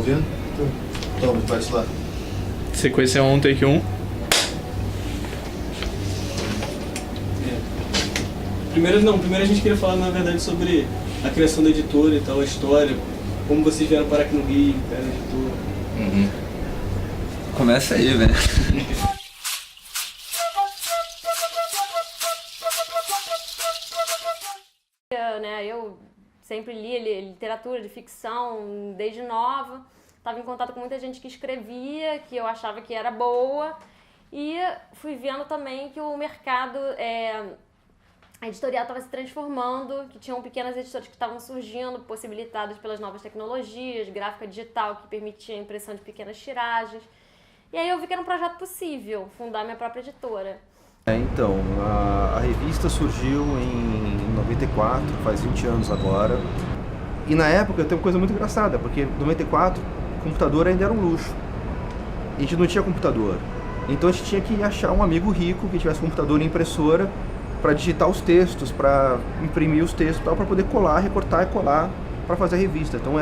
ouvindo? Toma, parte lá. Sequência 1, take 1. Primeiro a gente queria falar, na verdade, sobre a criação da editora e tal, a história, como vocês vieram parar aqui no Rio, cara, a editora. Começa aí, velho. Eu sempre li literatura de ficção desde nova, estava em contato com muita gente que escrevia, que eu achava que era boa, e fui vendo também que o mercado editorial estava se transformando, que tinham pequenas editoras que estavam surgindo, possibilitadas pelas novas tecnologias, gráfica digital que permitia a impressão de pequenas tiragens. E aí eu vi que era um projeto possível, fundar minha própria editora. Então, a revista surgiu em 94, faz 20 anos agora. E na época tem uma coisa muito engraçada, porque em 94 o computador ainda era um luxo. A gente não tinha computador. Então a gente tinha que achar um amigo rico que tivesse computador e impressora para digitar os textos, para imprimir os textos, para poder colar, recortar e colar para fazer a revista. Então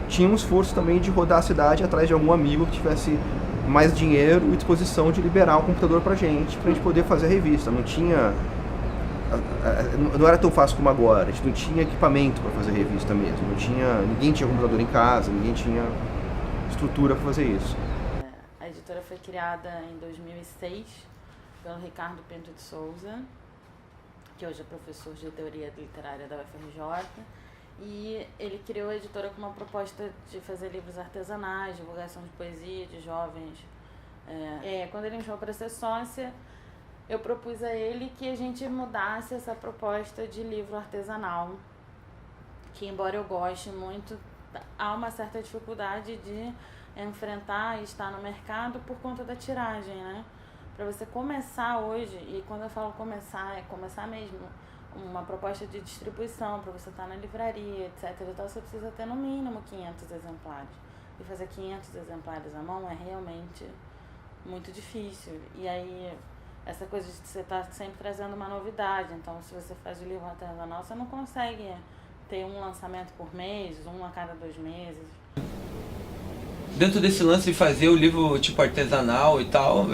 tinha um esforço também de rodar a cidade atrás de algum amigo que tivesse mais dinheiro e disposição de liberar o computador pra gente poder fazer a revista. Não era tão fácil como agora, a gente não tinha equipamento para fazer a revista mesmo, ninguém tinha computador em casa, ninguém tinha estrutura para fazer isso. A editora foi criada em 2006 pelo Ricardo Pinto de Souza, que hoje é professor de teoria literária da UFRJ, e ele criou a editora com uma proposta de fazer livros artesanais, divulgação de poesia de jovens. Quando ele me chamou para ser sócia, eu propus a ele que a gente mudasse essa proposta de livro artesanal, que embora eu goste muito, há uma certa dificuldade de enfrentar e estar no mercado por conta da tiragem, né? Para você começar hoje, e quando eu falo começar, é começar mesmo, uma proposta de distribuição para você estar na livraria, etc. Então você precisa ter no mínimo 500 exemplares. E fazer 500 exemplares à mão é realmente muito difícil. E aí, essa coisa de você estar sempre trazendo uma novidade. Então, se você faz o livro artesanal, você não consegue ter um lançamento por mês, um a cada 2 meses. Dentro desse lance de fazer o livro tipo artesanal e tal,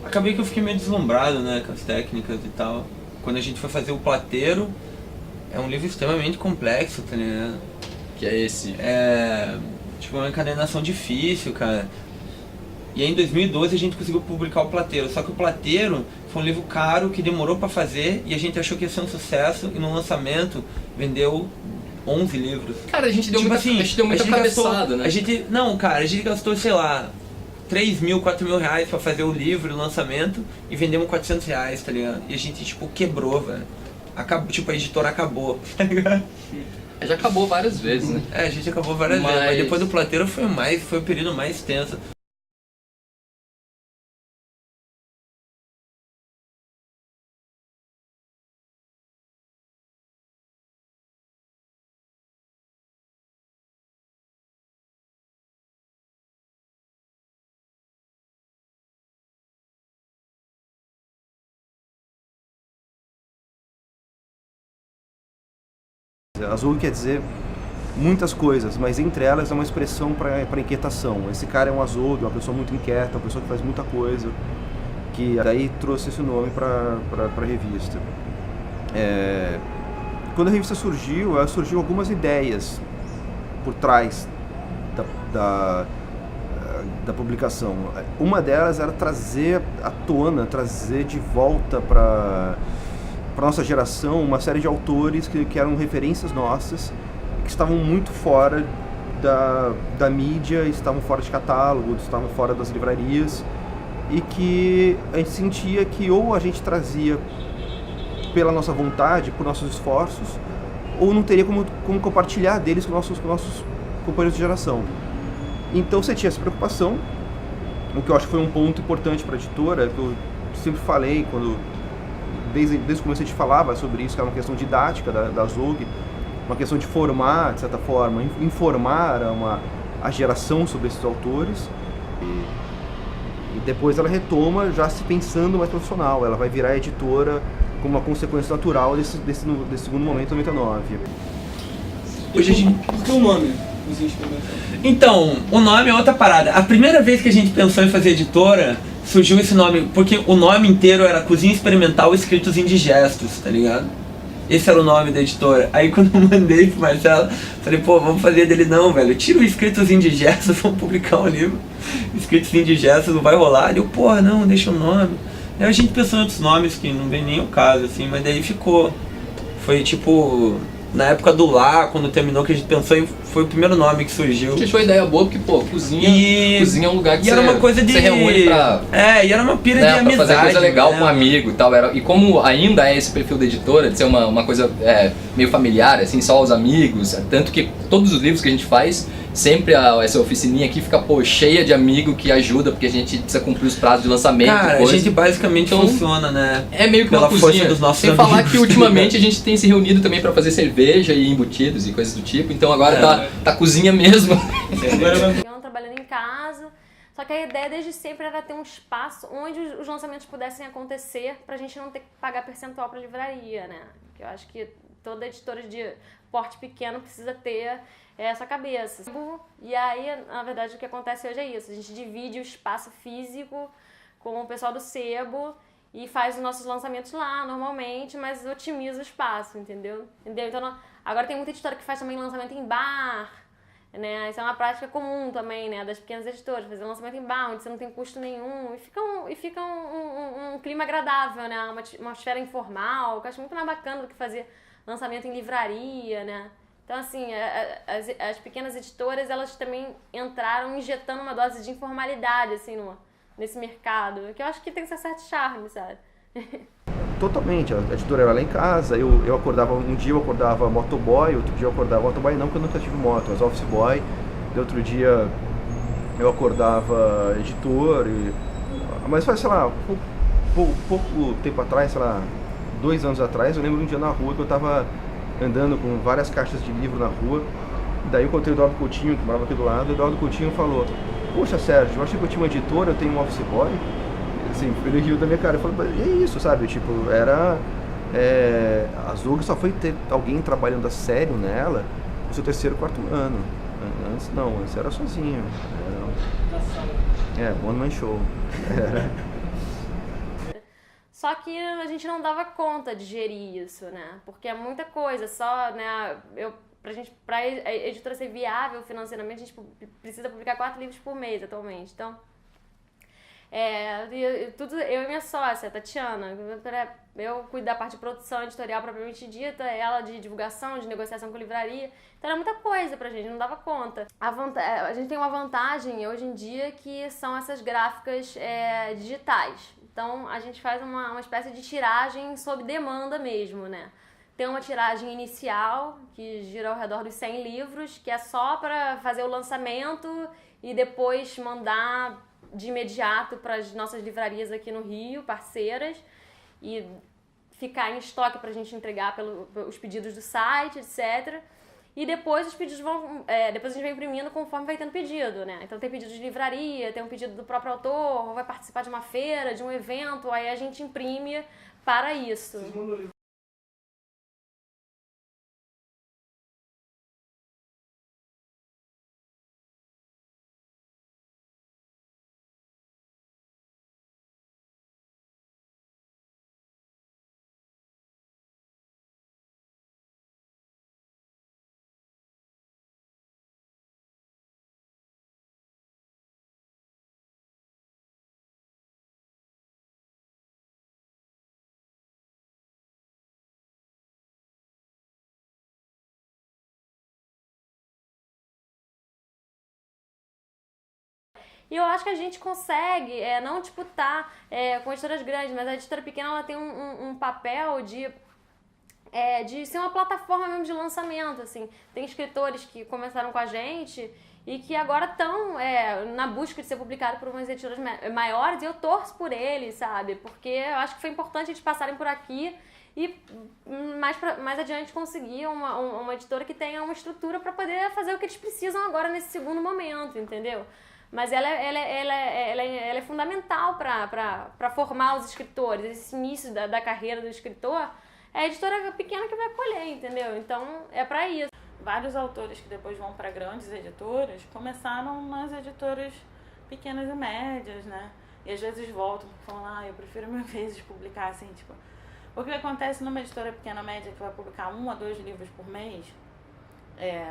acabei que eu fiquei meio deslumbrado, né, com as técnicas e tal. Quando a gente foi fazer o Plateiro, é um livro extremamente complexo, tá ligado? Que é esse? É uma encadernação difícil, cara. E aí em 2012 a gente conseguiu publicar o Plateiro, só que o Plateiro foi um livro caro que demorou pra fazer e a gente achou que ia ser um sucesso e no lançamento vendeu 11 livros. Cara, a gente deu muita cabeçada, né? A gente gastou, sei lá, 3 mil, 4 mil reais pra fazer o livro, o lançamento, e vendemos 400 reais, tá ligado? E a gente, quebrou, velho. Acabou, a editora acabou, tá ligado? Já acabou várias vezes, né? A gente acabou várias vezes, mas depois do Plateiro foi o período mais tenso. Azul quer dizer muitas coisas, mas entre elas é uma expressão para inquietação. Esse cara é um azul, uma pessoa muito inquieta, uma pessoa que faz muita coisa, que daí trouxe esse nome para a revista. Quando a revista surgiu algumas ideias por trás da publicação. Uma delas era trazer à tona, trazer de volta para nossa geração uma série de autores que eram referências nossas, que estavam muito fora da mídia, estavam fora de catálogo, estavam fora das livrarias, e que a gente sentia que ou a gente trazia pela nossa vontade, por nossos esforços, ou não teria como compartilhar deles com nossos companheiros de geração. Então você tinha essa preocupação, o que eu acho que foi um ponto importante para a editora, que eu sempre falei, desde o começo a gente falava sobre isso, que era uma questão didática da Zog, uma questão de formar, de certa forma, informar a geração sobre esses autores, e depois ela retoma já se pensando mais profissional, ela vai virar editora como uma consequência natural desse segundo momento, 99. Hoje, por que o nome? Cozinha Experimental? Então, o nome é outra parada. A primeira vez que a gente pensou em fazer editora, surgiu esse nome, porque o nome inteiro era Cozinha Experimental Escritos Indigestos, tá ligado? Esse era o nome da editora. Aí quando eu mandei pro Marcelo, falei, pô, vamos fazer dele. Não, velho, tira o Escritos Indigestos, vamos publicar um livro. Escritos Indigestos não vai rolar. Ele, porra, não, deixa o nome. Aí a gente pensou em outros nomes que não vem nem o caso, assim, mas daí ficou. Foi tipo, na época do Lá, quando terminou, que a gente pensou em, foi o primeiro nome que surgiu. A gente achou a ideia boa, porque, pô, cozinha é um lugar que e era uma coisa de... você reúne pra... e era uma pira de pra amizade. fazer coisa legal né? com um amigo e tal. E como ainda é esse perfil da editora, de ser uma coisa meio familiar, assim, só os amigos, tanto que todos os livros que a gente faz, sempre essa oficininha aqui fica, pô, cheia de amigo que ajuda, porque a gente precisa cumprir os prazos de lançamento. Cara, coisa. a gente basicamente Então, funciona, né? É meio que pela uma cozinha. força dos nossos Sem amigos. falar que ultimamente a gente tem se reunido também pra fazer cerveja e embutidos e coisas do tipo, então agora tá cozinha mesmo. Eu trabalhando em casa, só que a ideia desde sempre era ter um espaço onde os lançamentos pudessem acontecer pra gente não ter que pagar percentual pra livraria, né? Que eu acho que toda editora de porte pequeno precisa ter essa cabeça. E aí, na verdade, o que acontece hoje é isso. A gente divide o espaço físico com o pessoal do Sebo e faz os nossos lançamentos lá, normalmente, mas otimiza o espaço, entendeu? Então, agora tem muita editora que faz também lançamento em bar, né? Isso é uma prática comum também, né? Das pequenas editoras, fazer lançamento em bar, onde você não tem custo nenhum. E fica um clima agradável, né? Uma atmosfera informal, que eu acho muito mais bacana do que fazer lançamento em livraria, né? Então, assim, as pequenas editoras, elas também entraram injetando uma dose de informalidade, assim, nesse mercado, que eu acho que tem esse certo charme, sabe? Totalmente, a editora era lá em casa, eu acordava, um dia eu acordava motoboy, outro dia eu acordava motoboy não, porque eu nunca tive moto, mas office boy, e outro dia eu acordava editor, mas faz, sei lá, pouco tempo atrás, sei lá, 2 anos atrás, eu lembro de um dia na rua que eu tava andando com várias caixas de livro na rua, daí eu encontrei o Eduardo Coutinho, que morava aqui do lado, e o Eduardo Coutinho falou, poxa Sérgio, eu achei que eu tinha uma editora, eu tenho um office boy, assim, ele riu da minha cara, eu falei, e é isso, sabe, tipo, a Zug só foi ter alguém trabalhando a sério nela no seu 3º, 4º ano, antes não, antes era sozinho, one man show, Só que a gente não dava conta de gerir isso, né? Porque é muita coisa, só, né? Pra a editora ser viável financeiramente, a gente precisa publicar 4 livros por mês atualmente. Então, eu e minha sócia, a Tatiana, eu cuido da parte de produção editorial propriamente dita, ela de divulgação, de negociação com livraria. Então era muita coisa pra gente, não dava conta. A gente tem uma vantagem hoje em dia que são essas gráficas digitais. Então, a gente faz uma espécie de tiragem sob demanda mesmo, né? Tem uma tiragem inicial, que gira ao redor dos 100 livros, que é só para fazer o lançamento e depois mandar de imediato para as nossas livrarias aqui no Rio, parceiras, e ficar em estoque para a gente entregar pelos pedidos do site, etc. E depois os pedidos depois a gente vai imprimindo conforme vai tendo pedido, né? Então tem pedido de livraria, tem um pedido do próprio autor, ou vai participar de uma feira, de um evento, aí a gente imprime para isso. E eu acho que a gente consegue não disputar com editoras grandes, mas a editora pequena ela tem um papel de ser uma plataforma mesmo de lançamento, assim. Tem escritores que começaram com a gente e que agora estão na busca de ser publicado por umas editoras maiores, e eu torço por eles, sabe? Porque eu acho que foi importante eles passarem por aqui e mais adiante conseguir uma editora que tenha uma estrutura para poder fazer o que eles precisam agora nesse segundo momento, entendeu? Mas ela é fundamental para formar os escritores. Esse início da carreira do escritor é a editora pequena que vai colher, entendeu? Então é para isso. vários autores que depois vão para grandes editoras começaram nas editoras pequenas e médias, né? E às vezes voltam falando, eu prefiro mil vezes publicar assim, tipo... Porque o que acontece numa editora pequena média que vai publicar 1 a 2 livros por mês,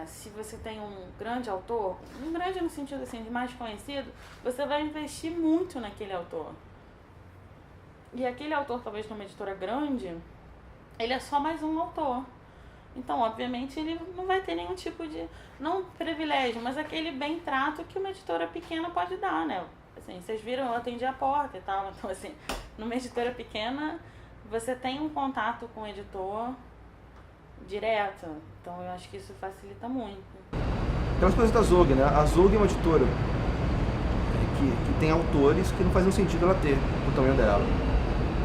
se você tem um grande autor, um grande no sentido assim, de mais conhecido, você vai investir muito naquele autor. E aquele autor, talvez numa editora grande, ele é só mais um autor. Então, obviamente, ele não vai ter nenhum tipo de, não privilégio, mas aquele bem trato que uma editora pequena pode dar, né? Assim, vocês viram, eu atendi a porta e tal, então assim, numa editora pequena, você tem um contato com o editor direto, então eu acho que isso facilita muito. Aquelas coisas da Zog, né? A Zog é uma editora que tem autores que não fazem sentido ela ter, o tamanho dela.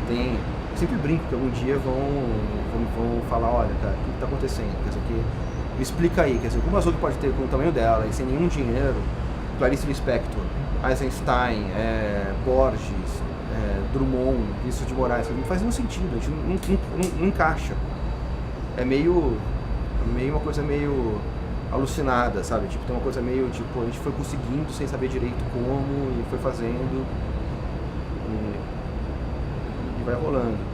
Eu sempre brinco que algum dia vão falar, olha, cara, o que está acontecendo? Quer dizer, me explica aí, quer dizer, como a Zog pode ter com o tamanho dela e sem nenhum dinheiro, Clarice Lispector, Eisenstein, Borges, Drummond, Vinícius de Moraes, não faz nenhum sentido, a gente não encaixa. É meio uma coisa meio alucinada, sabe? Tipo, tem uma coisa meio, tipo, a gente foi conseguindo sem saber direito como e foi fazendo e vai rolando.